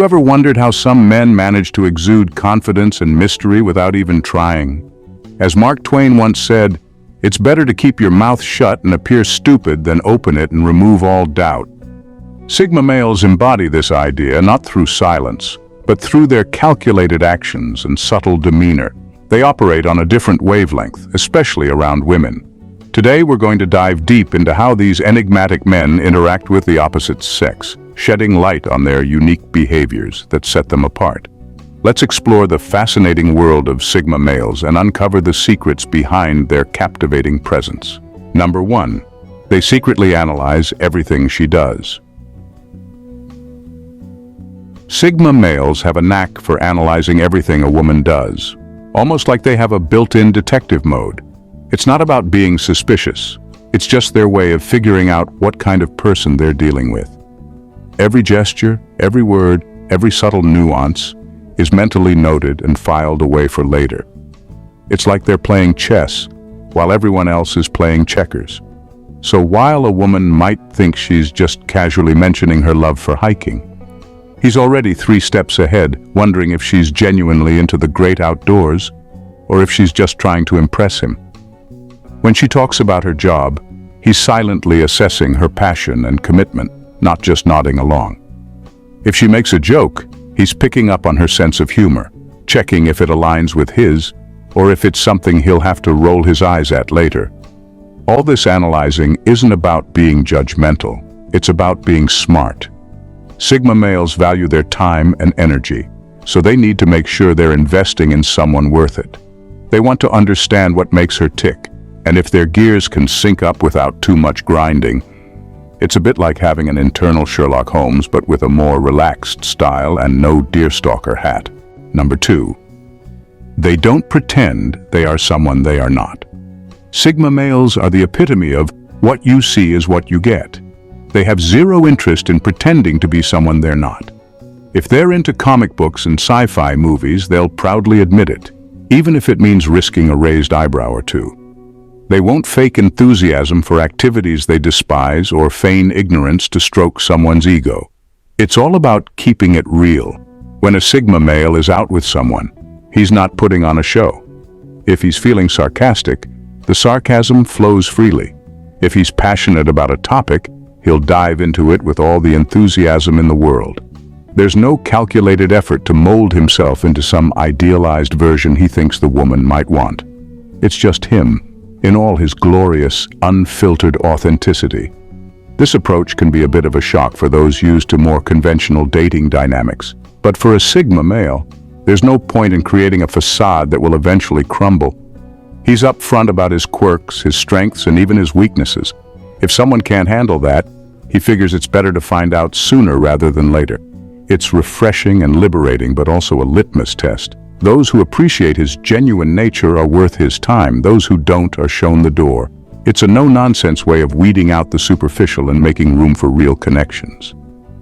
You ever wondered how some men manage to exude confidence and mystery without even trying? As Mark Twain once said, "It's better to keep your mouth shut and appear stupid than open it and remove all doubt." Sigma males embody this idea not through silence, but through their calculated actions and subtle demeanor. They operate on a different wavelength, especially around women. Today we're going to dive deep into how these enigmatic men interact with the opposite sex, shedding light on their unique behaviors that set them apart. Let's explore the fascinating world of Sigma males and uncover the secrets behind their captivating presence. Number 1. They secretly analyze everything she does. Sigma males have a knack for analyzing everything a woman does, almost like they have a built-in detective mode. It's not about being suspicious. It's just their way of figuring out what kind of person they're dealing with. Every gesture, every word, every subtle nuance is mentally noted and filed away for later. It's like they're playing chess while everyone else is playing checkers. So while a woman might think she's just casually mentioning her love for hiking, he's already 3 steps ahead, wondering if she's genuinely into the great outdoors or if she's just trying to impress him. When she talks about her job, he's silently assessing her passion and commitment, not just nodding along. If she makes a joke, he's picking up on her sense of humor, checking if it aligns with his, or if it's something he'll have to roll his eyes at later. All this analyzing isn't about being judgmental, it's about being smart. Sigma males value their time and energy, so they need to make sure they're investing in someone worth it. They want to understand what makes her tick, and if their gears can sync up without too much grinding. It's a bit like having an internal Sherlock Holmes, but with a more relaxed style and no deerstalker hat. Number 2. They don't pretend they are someone they are not. Sigma males are the epitome of what you see is what you get. They have zero interest in pretending to be someone they're not. If they're into comic books and sci-fi movies, they'll proudly admit it, even if it means risking a raised eyebrow or two. They won't fake enthusiasm for activities they despise or feign ignorance to stroke someone's ego. It's all about keeping it real. When a Sigma male is out with someone, he's not putting on a show. If he's feeling sarcastic, the sarcasm flows freely. If he's passionate about a topic, he'll dive into it with all the enthusiasm in the world. There's no calculated effort to mold himself into some idealized version he thinks the woman might want. It's just him, in all his glorious, unfiltered authenticity. This approach can be a bit of a shock for those used to more conventional dating dynamics. But for a Sigma male, there's no point in creating a facade that will eventually crumble. He's upfront about his quirks, his strengths, and even his weaknesses. If someone can't handle that, he figures it's better to find out sooner rather than later. It's refreshing and liberating, but also a litmus test. Those who appreciate his genuine nature are worth his time. Those who don't are shown the door. It's a no-nonsense way of weeding out the superficial and making room for real connections.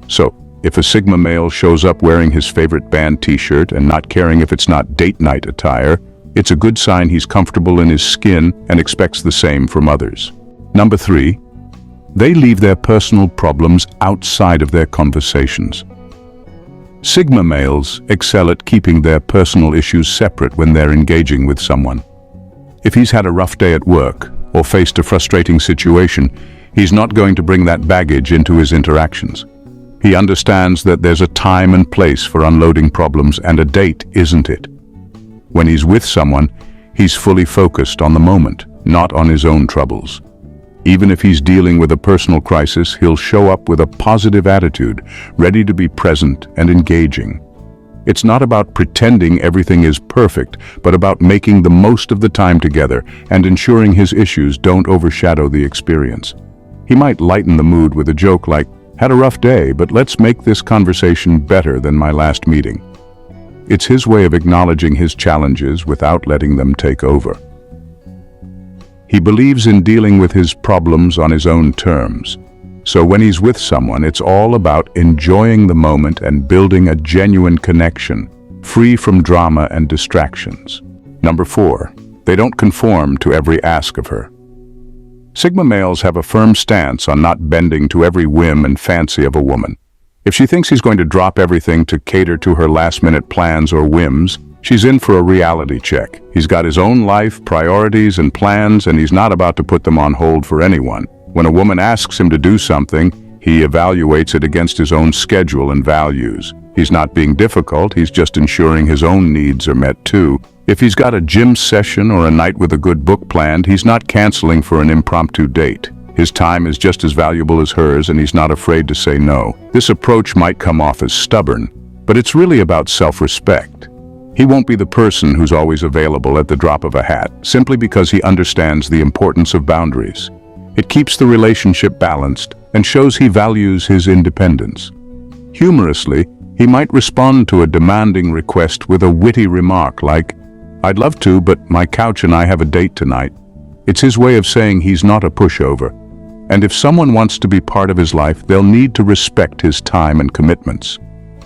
So, if a Sigma male shows up wearing his favorite band t-shirt and not caring if it's not date night attire, it's a good sign he's comfortable in his skin and expects the same from others. Number 3. They leave their personal problems outside of their conversations. Sigma males excel at keeping their personal issues separate when they're engaging with someone. If he's had a rough day at work or faced a frustrating situation, he's not going to bring that baggage into his interactions. He understands that there's a time and place for unloading problems, and a date isn't it. When he's with someone, he's fully focused on the moment, not on his own troubles. Even if he's dealing with a personal crisis, he'll show up with a positive attitude, ready to be present and engaging. It's not about pretending everything is perfect, but about making the most of the time together and ensuring his issues don't overshadow the experience. He might lighten the mood with a joke like, "Had a rough day, but let's make this conversation better than my last meeting." It's his way of acknowledging his challenges without letting them take over. He believes in dealing with his problems on his own terms. So when he's with someone, it's all about enjoying the moment and building a genuine connection, free from drama and distractions. Number 4, they don't conform to every ask of her. Sigma males have a firm stance on not bending to every whim and fancy of a woman. If she thinks he's going to drop everything to cater to her last-minute plans or whims, she's in for a reality check. He's got his own life, priorities, and plans, and he's not about to put them on hold for anyone. When a woman asks him to do something, he evaluates it against his own schedule and values. He's not being difficult, he's just ensuring his own needs are met too. If he's got a gym session or a night with a good book planned, he's not canceling for an impromptu date. His time is just as valuable as hers, and he's not afraid to say no. This approach might come off as stubborn, but it's really about self-respect. He won't be the person who's always available at the drop of a hat, simply because he understands the importance of boundaries. It keeps the relationship balanced and shows he values his independence. Humorously, he might respond to a demanding request with a witty remark like, "I'd love to, but my couch and I have a date tonight." It's his way of saying he's not a pushover. And if someone wants to be part of his life, they'll need to respect his time and commitments.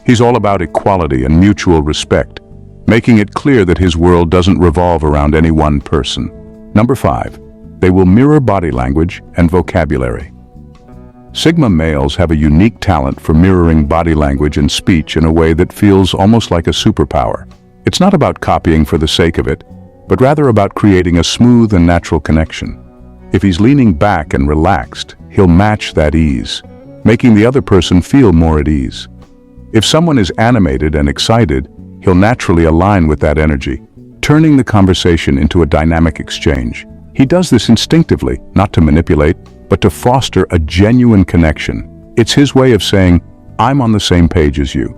He's all about equality and mutual respect, making it clear that his world doesn't revolve around any one person. Number 5. They will mirror body language and vocabulary. Sigma males have a unique talent for mirroring body language and speech in a way that feels almost like a superpower. It's not about copying for the sake of it, but rather about creating a smooth and natural connection. If he's leaning back and relaxed, he'll match that ease, making the other person feel more at ease. If someone is animated and excited, he'll naturally align with that energy, turning the conversation into a dynamic exchange. He does this instinctively, not to manipulate, but to foster a genuine connection. It's his way of saying, "I'm on the same page as you."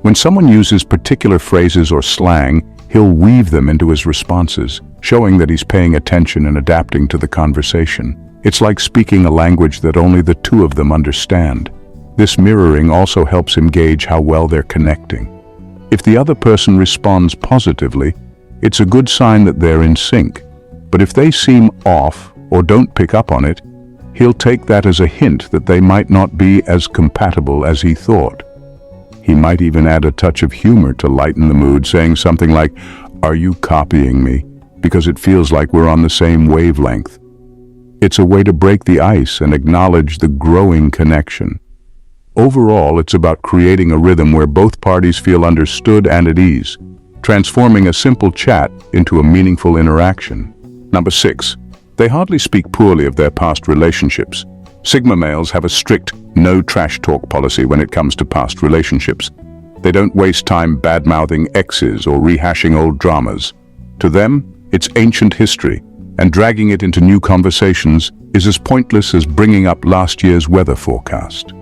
When someone uses particular phrases or slang, he'll weave them into his responses, showing that he's paying attention and adapting to the conversation. It's like speaking a language that only the two of them understand. This mirroring also helps him gauge how well they're connecting. If the other person responds positively, it's a good sign that they're in sync. But if they seem off or don't pick up on it, he'll take that as a hint that they might not be as compatible as he thought. He might even add a touch of humor to lighten the mood, saying something like, "Are you copying me? Because it feels like we're on the same wavelength." It's a way to break the ice and acknowledge the growing connection. Overall, it's about creating a rhythm where both parties feel understood and at ease, transforming a simple chat into a meaningful interaction. Number 6. They hardly speak poorly of their past relationships. Sigma males have a strict no trash talk policy when it comes to past relationships. They don't waste time bad-mouthing exes or rehashing old dramas. To them, it's ancient history, and dragging it into new conversations is as pointless as bringing up last year's weather forecast.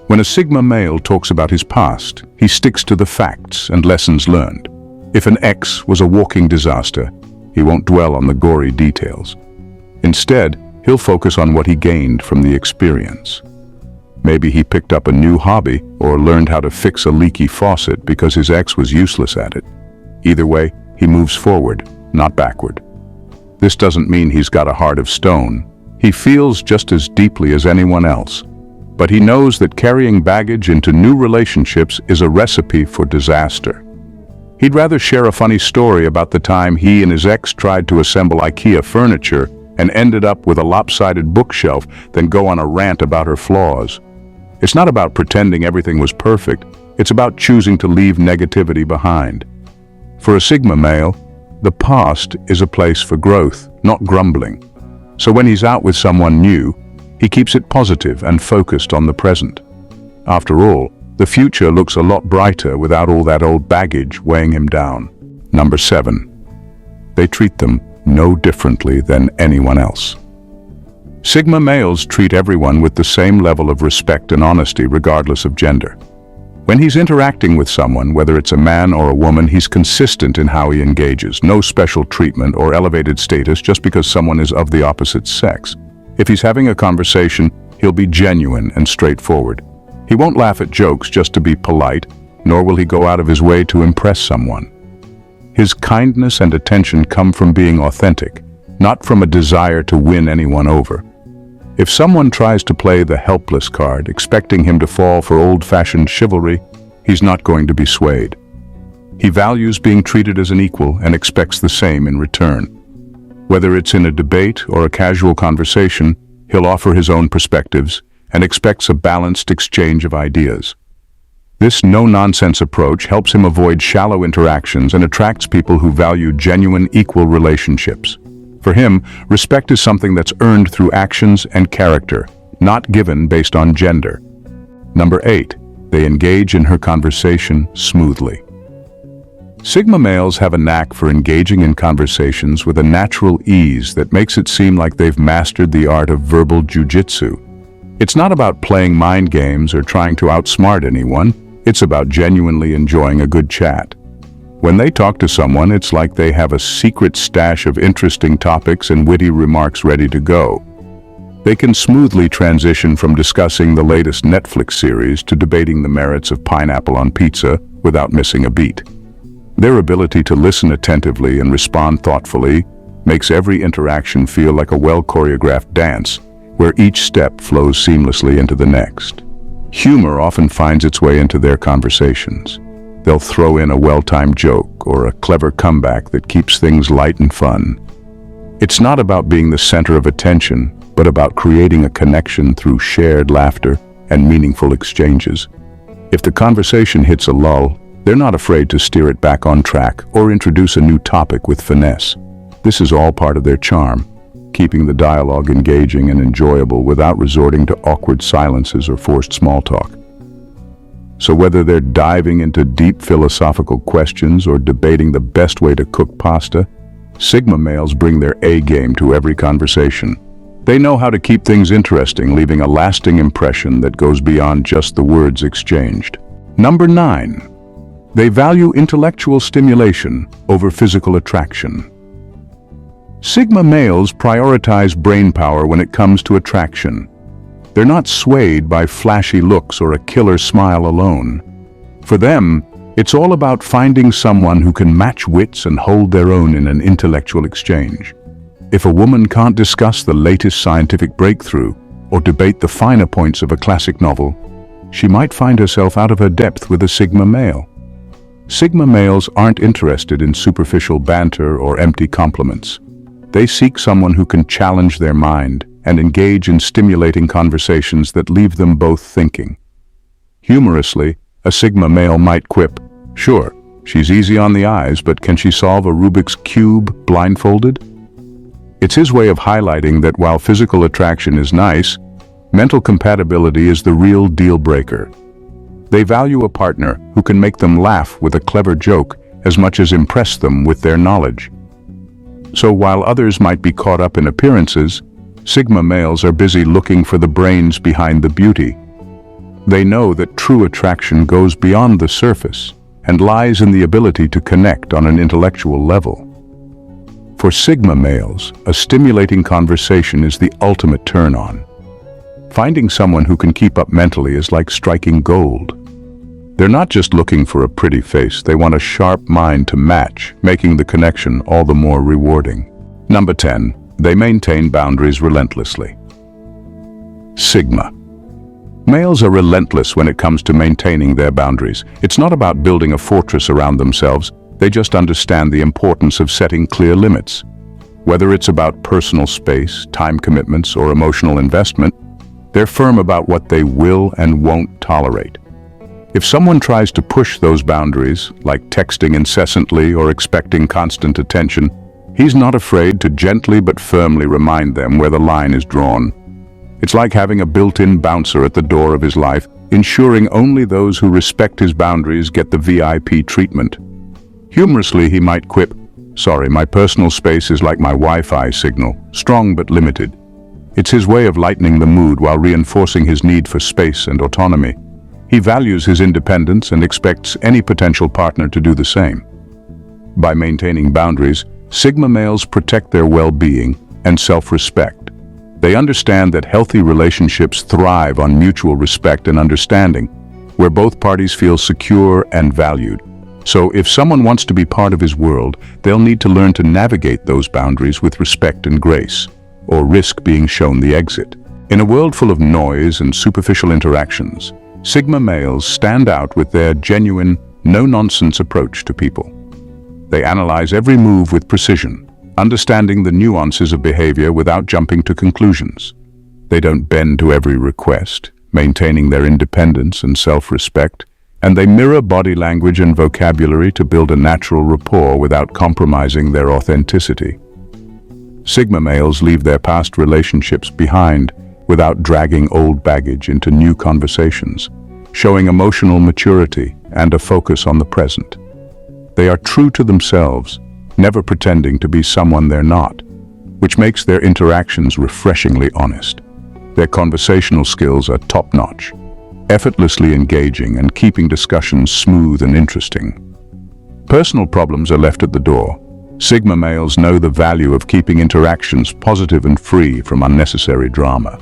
When a Sigma male talks about his past, he sticks to the facts and lessons learned. If an ex was a walking disaster, he won't dwell on the gory details. Instead, he'll focus on what he gained from the experience. Maybe he picked up a new hobby or learned how to fix a leaky faucet because his ex was useless at it. Either way, he moves forward, not backward. This doesn't mean he's got a heart of stone. He feels just as deeply as anyone else. But he knows that carrying baggage into new relationships is a recipe for disaster. He'd rather share a funny story about the time he and his ex tried to assemble IKEA furniture and ended up with a lopsided bookshelf than go on a rant about her flaws. It's not about pretending everything was perfect. It's about choosing to leave negativity behind. For a Sigma male, the past is a place for growth, not grumbling. So when he's out with someone new, he keeps it positive and focused on the present. After all, the future looks a lot brighter without all that old baggage weighing him down. Number 7. They treat them no differently than anyone else. Sigma males treat everyone with the same level of respect and honesty regardless of gender. When he's interacting with someone, whether it's a man or a woman, he's consistent in how he engages. No special treatment or elevated status just because someone is of the opposite sex. If he's having a conversation, he'll be genuine and straightforward. He won't laugh at jokes just to be polite, nor will he go out of his way to impress someone. His kindness and attention come from being authentic, not from a desire to win anyone over. If someone tries to play the helpless card, expecting him to fall for old-fashioned chivalry, he's not going to be swayed. He values being treated as an equal and expects the same in return. Whether it's in a debate or a casual conversation, he'll offer his own perspectives and expects a balanced exchange of ideas. This no-nonsense approach helps him avoid shallow interactions and attracts people who value genuine, equal relationships. For him, respect is something that's earned through actions and character, not given based on gender. Number 8. They engage in her conversation smoothly. Sigma males have a knack for engaging in conversations with a natural ease that makes it seem like they've mastered the art of verbal jujitsu. It's not about playing mind games or trying to outsmart anyone. It's about genuinely enjoying a good chat. When they talk to someone, it's like they have a secret stash of interesting topics and witty remarks ready to go. They can smoothly transition from discussing the latest Netflix series to debating the merits of pineapple on pizza without missing a beat. Their ability to listen attentively and respond thoughtfully makes every interaction feel like a well-choreographed dance, where each step flows seamlessly into the next. Humor often finds its way into their conversations. They'll throw in a well-timed joke or a clever comeback that keeps things light and fun. It's not about being the center of attention, but about creating a connection through shared laughter and meaningful exchanges. If the conversation hits a lull, they're not afraid to steer it back on track or introduce a new topic with finesse. This is all part of their charm, keeping the dialogue engaging and enjoyable without resorting to awkward silences or forced small talk. So whether they're diving into deep philosophical questions or debating the best way to cook pasta, Sigma males bring their A game to every conversation. They know how to keep things interesting, leaving a lasting impression that goes beyond just the words exchanged. Number 9. They value intellectual stimulation over physical attraction. Sigma males prioritize brainpower when it comes to attraction. They're not swayed by flashy looks or a killer smile alone. For them, it's all about finding someone who can match wits and hold their own in an intellectual exchange. If a woman can't discuss the latest scientific breakthrough or debate the finer points of a classic novel, she might find herself out of her depth with a Sigma male. Sigma males aren't interested in superficial banter or empty compliments. They seek someone who can challenge their mind and engage in stimulating conversations that leave them both thinking. Humorously, a Sigma male might quip, "Sure, she's easy on the eyes, but can she solve a Rubik's Cube blindfolded?" It's his way of highlighting that while physical attraction is nice, mental compatibility is the real deal breaker. They value a partner who can make them laugh with a clever joke as much as impress them with their knowledge. So while others might be caught up in appearances, Sigma males are busy looking for the brains behind the beauty. They know that true attraction goes beyond the surface and lies in the ability to connect on an intellectual level. For Sigma males, a stimulating conversation is the ultimate turn-on. Finding someone who can keep up mentally is like striking gold. They're not just looking for a pretty face, they want a sharp mind to match, making the connection all the more rewarding. Number 10. They maintain boundaries relentlessly. Sigma males are relentless when it comes to maintaining their boundaries. It's not about building a fortress around themselves, they just understand the importance of setting clear limits. Whether it's about personal space, time commitments, or emotional investment, they're firm about what they will and won't tolerate. If someone tries to push those boundaries, like texting incessantly or expecting constant attention, he's not afraid to gently but firmly remind them where the line is drawn. It's like having a built-in bouncer at the door of his life, ensuring only those who respect his boundaries get the VIP treatment. Humorously, he might quip, "Sorry, my personal space is like my Wi-Fi signal, strong but limited." It's his way of lightening the mood while reinforcing his need for space and autonomy. He values his independence and expects any potential partner to do the same. By maintaining boundaries, Sigma males protect their well-being and self-respect. They understand that healthy relationships thrive on mutual respect and understanding, where both parties feel secure and valued. So if someone wants to be part of his world, they'll need to learn to navigate those boundaries with respect and grace, or risk being shown the exit. In a world full of noise and superficial interactions, Sigma males stand out with their genuine, no-nonsense approach to people. They analyze every move with precision, understanding the nuances of behavior without jumping to conclusions. They don't bend to every request, maintaining their independence and self-respect, And they mirror body language and vocabulary to build a natural rapport without compromising their authenticity. Sigma males leave their past relationships behind without dragging old baggage into new conversations, showing emotional maturity and a focus on the present. They are true to themselves, never pretending to be someone they're not, which makes their interactions refreshingly honest. Their conversational skills are top-notch, effortlessly engaging and keeping discussions smooth and interesting. Personal problems are left at the door. Sigma males know the value of keeping interactions positive and free from unnecessary drama.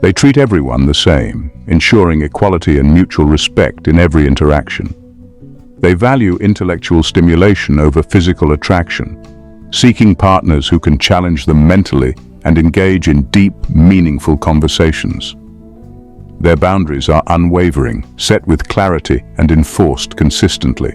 They treat everyone the same, ensuring equality and mutual respect in every interaction. They value intellectual stimulation over physical attraction, seeking partners who can challenge them mentally and engage in deep, meaningful conversations. Their boundaries are unwavering, set with clarity and enforced consistently.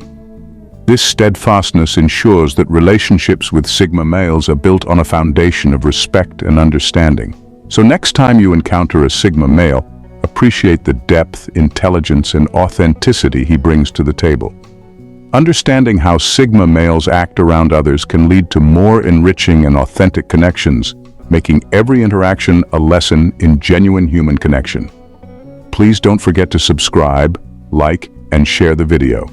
This steadfastness ensures that relationships with Sigma males are built on a foundation of respect and understanding. So next time you encounter a Sigma male, appreciate the depth, intelligence, and authenticity he brings to the table. Understanding how Sigma males act around others can lead to more enriching and authentic connections, making every interaction a lesson in genuine human connection. Please don't forget to subscribe, like, and share the video.